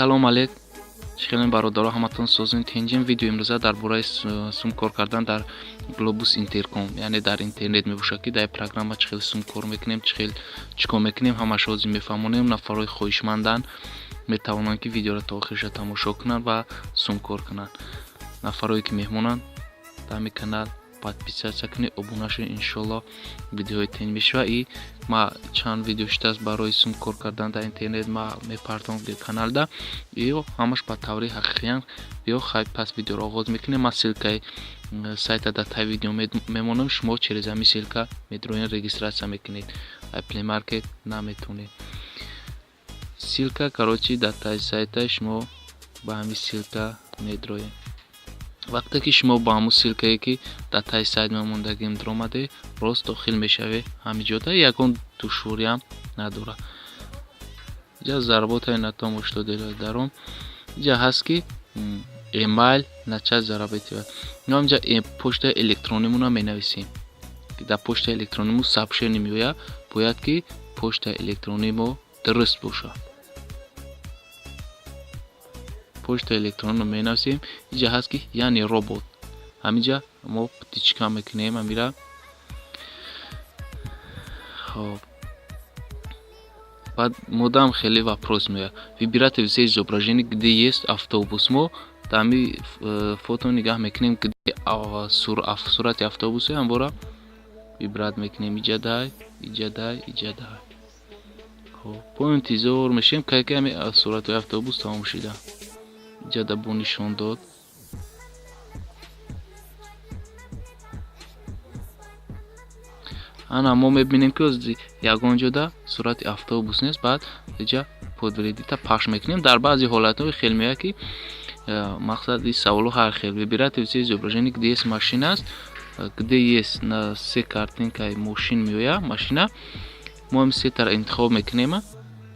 салом алейк. Шикелен бародаро ҳаматон созин тенҷем видео имрӯза дар бораи сум кор кардан дар глобус интерком, яъне дар интернет мебошад ки дар программа чӣ хел сум кор мекунем, чӣ кор мекунем, ҳамаш ҳозир мефаҳмонем. Нафарои хоҳишманданд метавонанд ки видеоро та охириша тамошо кунанд ва сум кор кунанд. Нафарое ки меҳмонанд дар ҳамин канал подписатсия кунед, обуна шавед, иншоалло видеоҳои тенҷ мешава. И ма чанд видео шудааст барои сум кор кардан дар интернет ма мепартонам дар каналда. Иё ҳамаш ба таври ҳақиқиян. Иё хай пас видеоро оғоз мекунем. Ма ссилкаи сайта дар таи видео мемонам. Шумо через ҳамин ссилка метавонед регистратсия мекунед. дар Play Market наметавонед. Ссилка короче дар таи сайта шумо ба ҳамин ссилка медроед. вақте ки шумо ба ҳамун ссилкае ки дар таи сайт мемондагим даромаде рост дохил мешавед, ҳаминҷода ягон душвориам надорад. иҷа заработаи натом 80 даром. иҷа ҳаст ки эмайл начат зарабати ва ҳаминҷа почтаи электронимуна менависем. дар почтаи электрониму сообщение меояд, бояд ки почтаи электронимо дуруст бошад. почта электронно менависем. иҷа ҳаст ки яъне робот. ҳаминҷа мо птичка мекунем амира. хоб баъд модам хеле вопрос меояд. Выбирайте все изображение, где есть автобус. мо дар ҳамин фото нигаҳ мекунем, где сурати автобусе ҳамвора вибрат мекунем. иҷа дай, иҷа дай, иҷа дай. по интизор мешем ки ҳамин суратҳои автобус тамом шуда. иҷа да бо нишон дод. ана мо мебинем ки ягонҷода сурати автобус нест. баъд иҷа подтверждение пахш мекунем. дар баъзи ҳолатҳои хел меояд ки мақсади саволу ҳар хел. выбирайте все изображение, где есть машина аст, где есть на се картинкаи мошин меояд машина. мо ҳам се тара интихоб мекунем.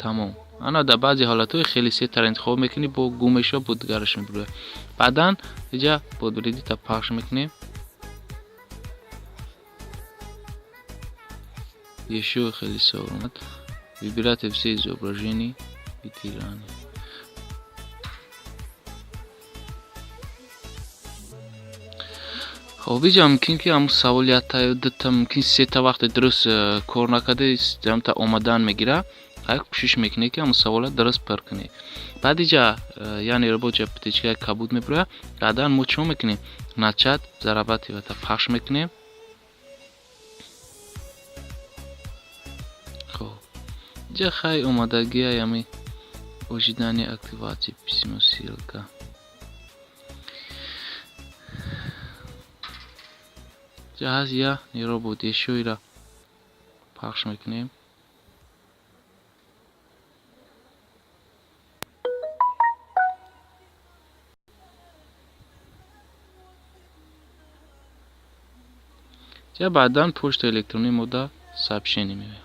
тамом. ана дар баъзи ҳолатҳои хеле се тара интихоб мекунем, бо гум мешавад, бо дигараш мебирояд. баъдан иҷа подтверждение пахш мекунем. Еще хеле савол. Выбирайте все изображения и тираны. хоб иҷа мумкин ки ҳамун саволи ятта мумкин сета вақте дуруст кор накарда ҷамта омадан мегира. ҳай кӯшиш мекунед ки ҳамун савола дуруст пур кунед. баъд иҷа яъне робоча птичкаи кабуд мебирояд. баъдан мо чӣ мекунем? начат зарабати ва пахш мекунем. иҷа хай омадагии ҳамин ожидани активации письмо ссилка. иҷа ҳаст я робот ешоира пахш мекунем. иҷа баъдан почта электрони мода сообщение меояд.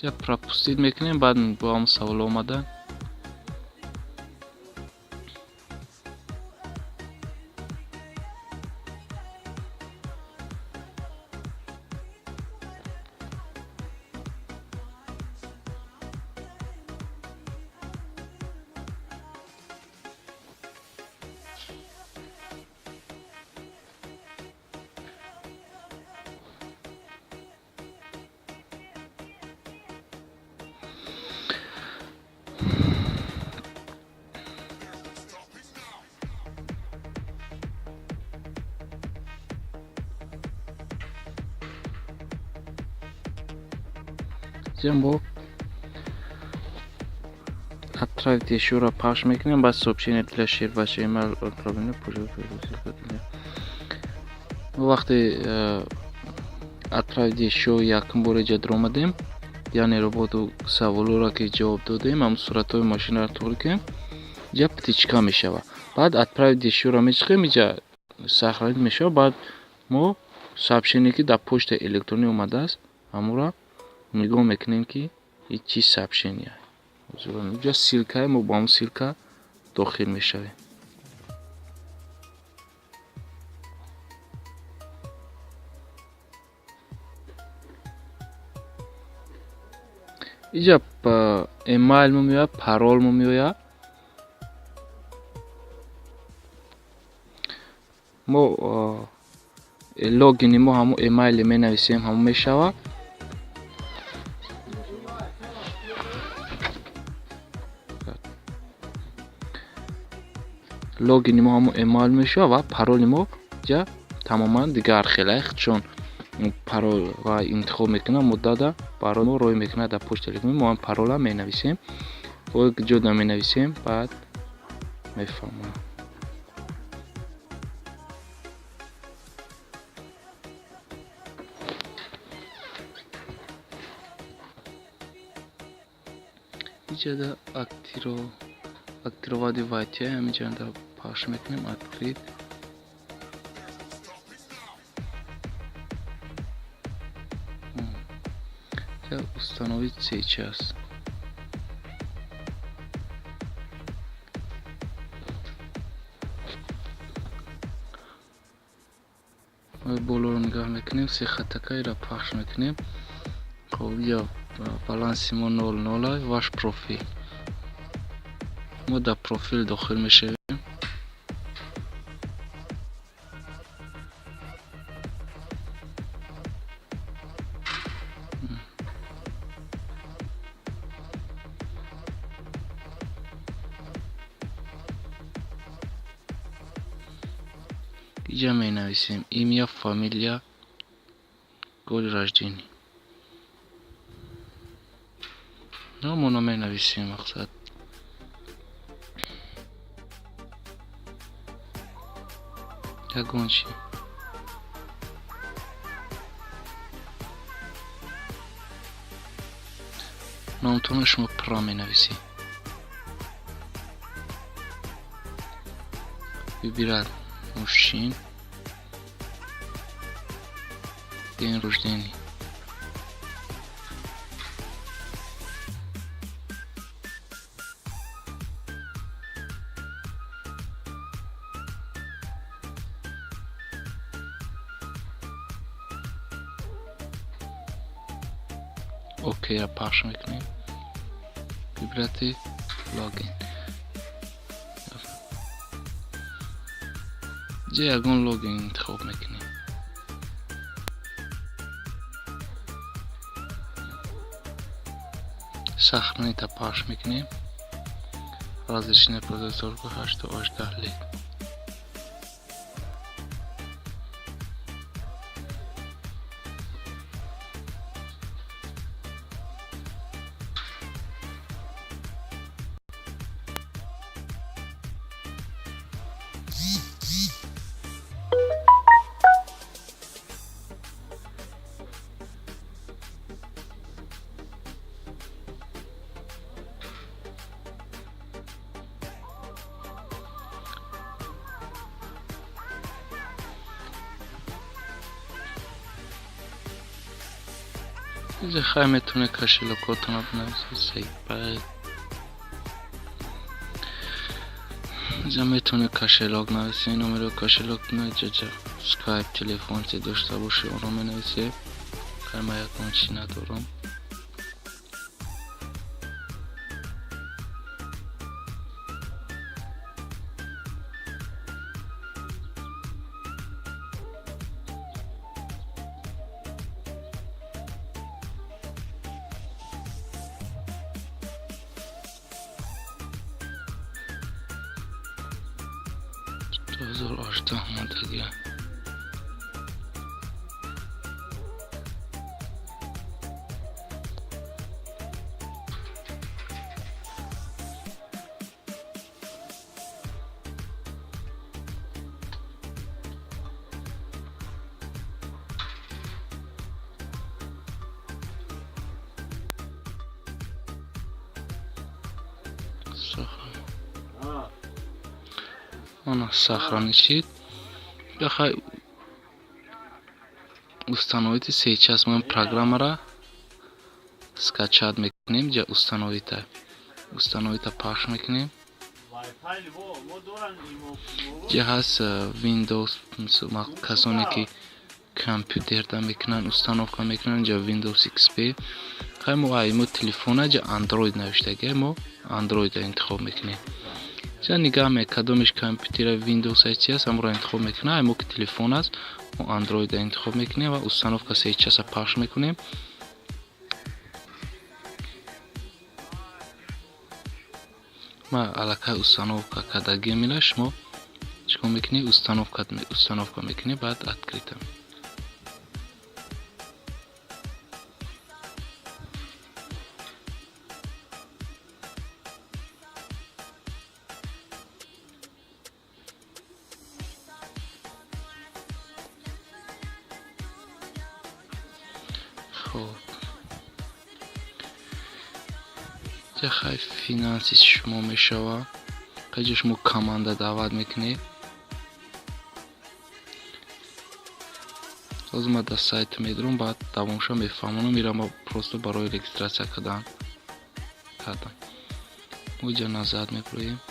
иҷа пропустит мекунем. баъд бо ҳамун савол омадан мо отправить еще раз пахш мекунем. баъд сообщение для шер ваш email отправлено. вақте отправить еще якум бор иҷа даромадем, яъне роботу саволоро ки ҷавоб додем, ҳам суратҳои машинаро торӣ кунем, иҷа птичка мешавад. баъд отправить еще раз мечиқем. иҷа сохранить мешавад. Баъд мо сообщение ки дар почта электронӣ омадааст ҳамонро нигоҳ мекунем ки ин чӣ сообщение. инҷо ссилкае мо ба он ссилка дохил мешавем. اینجا ایمیل ما میاد، پرول ما میاد. ما لوگین ما همون ایمیل می نویسیم همون میشود. لوگین ما همون ایمیل میشه و پرول ما جا تماما دیگر خیلی چون پرول و انتخاب میکنم مدت پرول ما روی میکنه در پشت الکترونی ما هم پرول هم می نویسیم و جدا می نویسیم بعد میفهمم. اینجا در اکتیروادی وایتی همینجا در پخش میکنیم. اکتیو установить сейчас. ما بالا رو نگاه میکنیم، سه خطکای را پخش میکنیم. خب یا بالانس ما 00 واش پروفیل. ما در پروفیل داخل میشیم. اینجا می نویسیم ایمیا فامیلیا گل رجدینی. نامونو می نویسیم مقصد. یگونچی نامتون شما پرا می نویسیم. ببیرد مشین دین رجدینی. اوکی را پخش میکنیم. ببیرد لاگین. جا یگون لاگین انتخاب میکنیم. سخنی تا پخش میکنیم. رازشین پروزیتور کو 8 تا 18 لیت. اینجا خیلی میتونه کشلوکاتون رو بنویسید. سیپاد اینجا میتونه کشلوک نویسید. نمره کشلوک نه جا سکایپ تلفن چه داشته باشه اون رو منویسید. خیلی من یکونچی ندارم. زور آشته آمدگی ona сохранить. خواهی установити сейчас мы программара скачать میکنیم. جا установита пахш میکنیم. جا هست Windows کسانی که کامپیوتر دا میکنن установка میکنن جا Windows XP. خواهی ما ایمو تلفونه جا اندروید نوشته ما اندروید انتخاب میکنیم. جا نگاه میکدومش کامپیوتر Windows هستی هست هم رو انتخاب میکنه. ایمو که تلفون است و اندروید انتخاب میکنیم و установка сейчас پخش میکنیم. ما علاقه установка کردگی میله شما چکار میکنی установка میکنی بعد открыто. خب جا خواهی فینانسی شما میشوه قیجا شما کامانده دعوت میکنی. از ما در سایت میدرم بعد دوامشا میفهمونم میرم پروستو برای رجیستراسیا کردم. اونجا نظر میبرویم.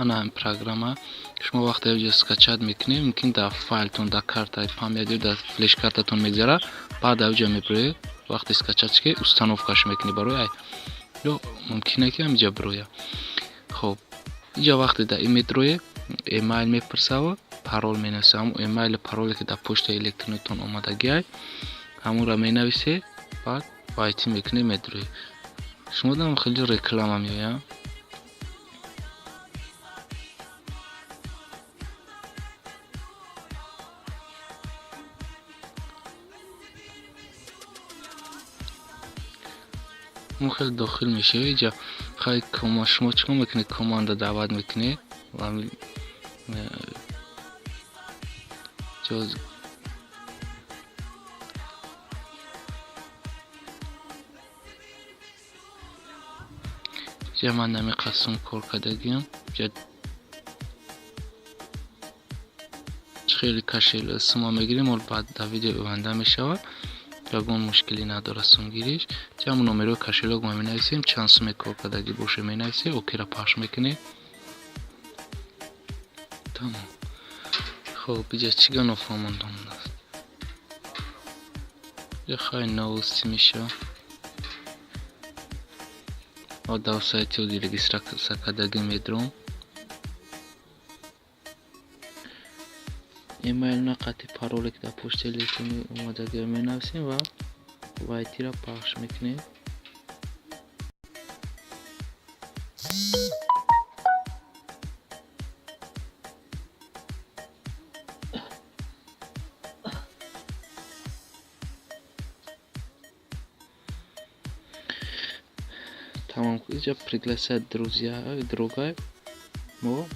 انا این پروگرام شما وقتی اینجا скачать میکنید ممکن در فایلتون در کارت پامیدی در فلش کارتتون میگذره بعد اینجا میبرید وقتی скачать که установкаш میکنید برای یا ممکنه که اینجا بروید. خب اینجا وقتی در این میدروید ایمیل میپرسه و پارول مینویسه. همون ایمیل پارولی که در پشت الکترونیتون اومدگی همون را مینویسه بعد وایتی میکنید میدروید. شما دارم خیلی رکلام میوید. مخیل داخل میشه اینجا خواهی شما چکار میکنید کماند دعوت میکنید و جاز جا من نمی قسم کار کردگیم جا خیلی کشیل اسما میگیریم و بعد در ویدیو بنده میشود یگون مشکلی نداره سونگیریش. جا همون نمره کشیلوگ ما مینویسیم چند سوم کار کردگی باشه مینویسیم اوکی را پخش میکنیم. تمام. خب اینجا چیگه نفهموندم است اینجا خواهی نوستی میشه و در سایتی رو رجیستراسیا کردگی میدرم. ایمیل نقطی پارولی که در پشت الکترونی اومدگی مینویسیم و وایتی را پخش میکنیم. Tamam, اینجا приглашать друга ما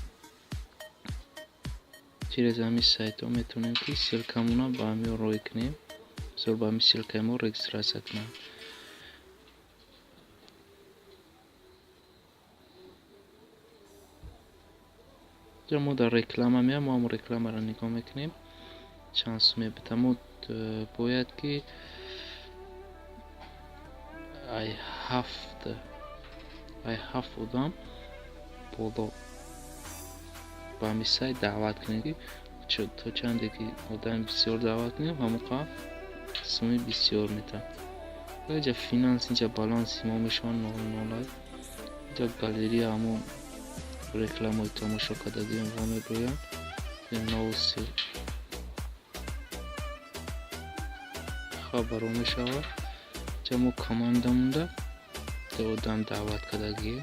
через همین سایت ها میتونیم که ссылкамуна با همین روی کنیم بسیار با همین ссылкай ما رجیستراسیا کنیم. اینجا ما در رکلام هم ما هم رکلام را نگاه میکنیم چند سومه بتمود باید که ای هفت بودم بالا با همین سایت دعوت کنید تا چنده که آدم بسیار دعوت کنیم همون سومی بسیار میتن. اینجا فینانس اینجا بالانس ما میشون نول اینجا گالری همون رکلام های تماشا کردگی ما میبرویم نوسی خبرو میشود. اینجا ما کامانده مونده تا آدم دعوت کردگی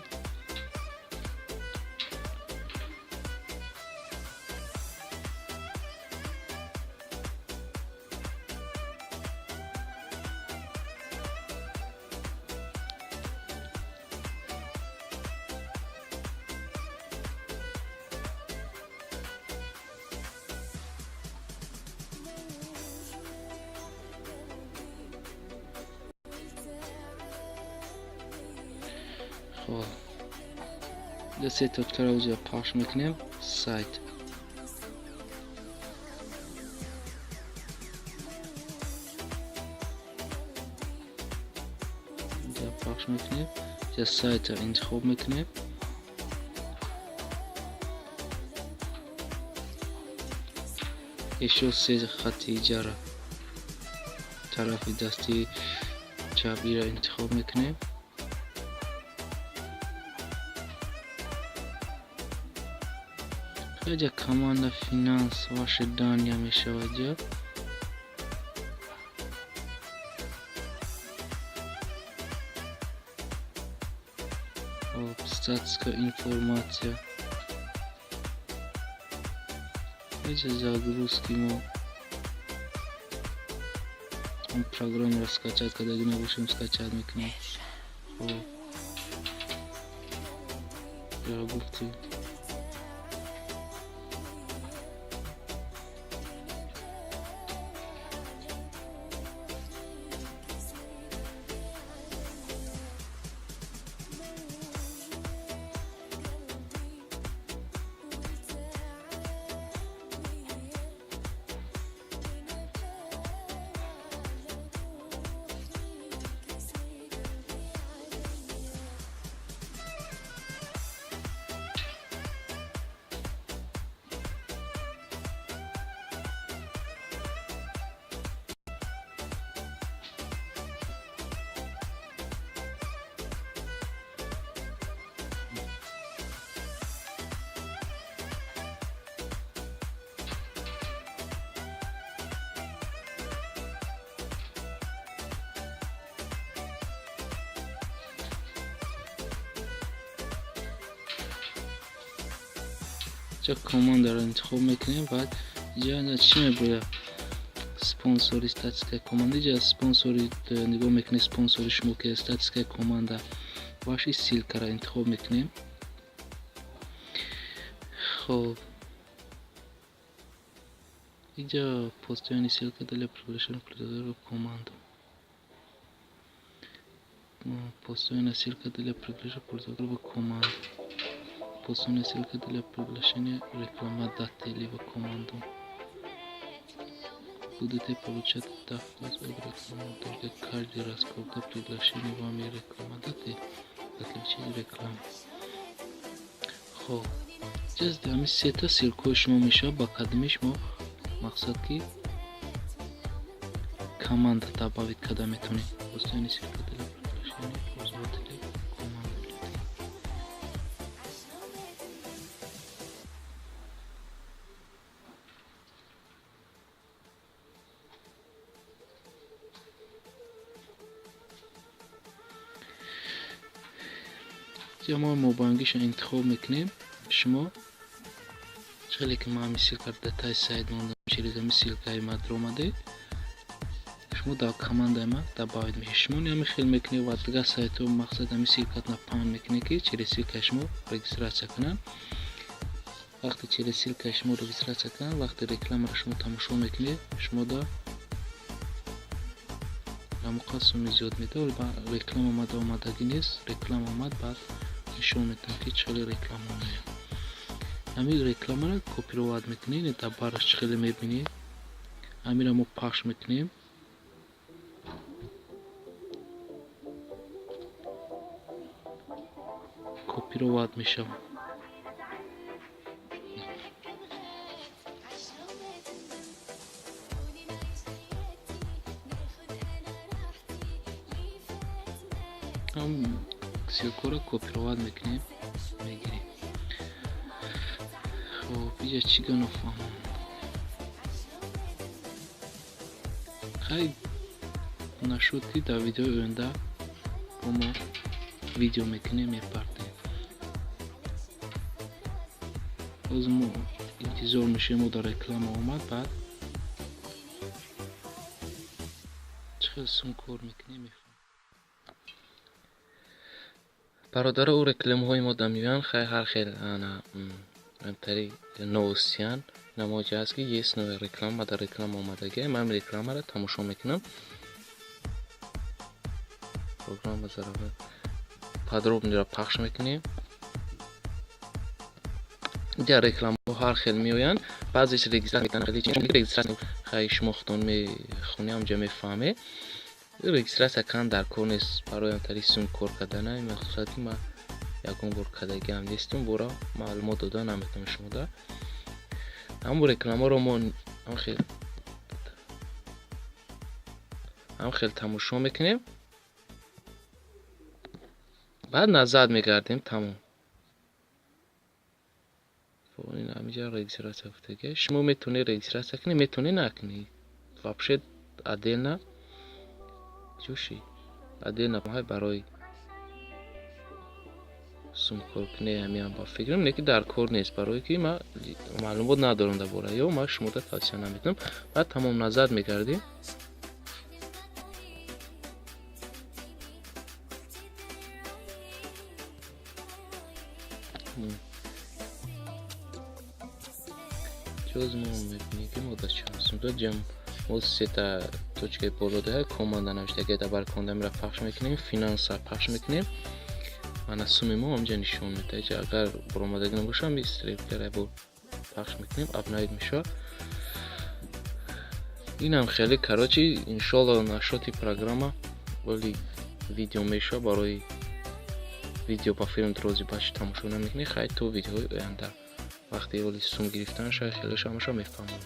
خب یه سه تا تراوزیا پخش میکنیم سایت اینجا پخش میکنیم اینجا سایت رو انتخاب میکنیم ایشو سه خطی اجاره طرف دستی چپی را انتخاب میکنیم اینجا کماند فینانس واش دانیا میشه اینجا статская информация. Эти загрузки мы программу раскачать, когда не будем скачать микрофон. Загрузки. چه کاماند رو انتخاب میکنیم بعد اینجا چی میگه سپانسوری استاتیکای کاماند اینجا سپانسوری نگاه میکنیم سپانسوری شما که استاتیکای کاماند باشی سیلکا رو انتخاب میکنیم خب اینجا پوستیانی سیلکا دل پروگرشن پروگرام کاماند پوستیانی سیلکا دل پروگرشن پروگرام کاماند possono cerca delle progressioni reclamate live comando budete получать доход от рекламы только каждый раз когда приглашение вами рекламодатель отключить рекламу خب جز دمی سه تا سیرکو شما میشه با قدمش ما مقصد که команда добавить когда میتونید possono cerca delle progressioni пользователей ما مبانگیش انتخاب میکنیم شما خیلی که ما میسیل کرده تای سایت موندم چیزی میسیل که ایمد اومده شما دا کاماند ما добавить میشه شما نمی خیلی میکنید و دیگه سایت رو مقصد میسیل کردن پان میکنید که چیزی که شما رجیستراچیا کنن وقتی چیزی که شما رجیستراچیا کنن وقتی رکلام رو شما تماشا میکنید شما دا مقصد زیاد میده و رکلام اومدگی نیست رکلام اومد بعد نشون میدن که چقدر رکلام اومده همین رکلام رو کپی رو وارد میکنید تا بارش خیلی میبینید همین رو ما پخش میکنیم کپی رو وارد میشه هم سیرکو رو کپی رو وارد میکنیم میگیریم خب اینجا چی نفهم خیلی نشد که در ویدیو اونده با ما ویدیو میکنیم میپردیم باز ما انتظار میشیم و در رکلام اومد بعد چقدر سون کار میکنیم برادر او رکلام های ما دمیان خیلی هر خیلی انا انتری نوستیان نماجه است که یه سنوی رکلام و در رکلام آمدگی من رکلام را تماشا میکنم پروگرام بذاره подробно пахш мекунем. Дияр рекламаҳо ҳар хел меоянд. Баъзеш регистратсия мекунанд, регистратсия хай шумо худтон мехонем ҳамҷа мефаҳме. Регистратсия кан дар кор нест. Барои амтари сум кор кардана мақсади ма ягон бор кадагиам нестум, бора маълумот дода наметавонам шумода. Ҳамон рекламаро мо ҳам хел тамошо мекунем. баъд назад мегардем. тамом. ин ҳаминҷа регистратсия гуфтага. шумо метавонед регистратсия кунед, метавонед накунед. вообще отдельно ҷӯши отдельно барои сум кор кунед ҳамиам ба фикрам, лекин дар кор нест, барое ки ма маълумот надорам дар бораи ё ма шумода тавсия наметавонам. баъд тамом назад мегардем. ҷоз мо мебинем ки мо дар чанд ҷам мо сета точкаи болодаи команда навиштаги бар команда мера пахш мекунем, финанса пахш мекунем. Ана суми мо ҳамҷа нишон медиҳад. агар баромадаги набошам истребкара бо пахш мекунем, обновить мешавад. инам хеле короче иншоалло нашоти программа вали видео мешавад. барои видео ба филм дрози бачи тамошо намекунед. хай то видеои оянда вақте вали сум гирифтан шаyd хеле шамаша мефаҳмам.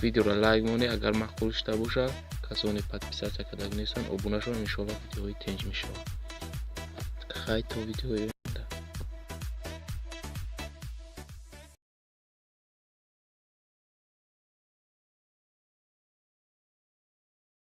видеоро лайк монед, агар мақбул шуда бошад, касоне подписатсия кардаги нестанд обуна шаванд, иншоалло видеои тенҷ мешавад. хай то видеои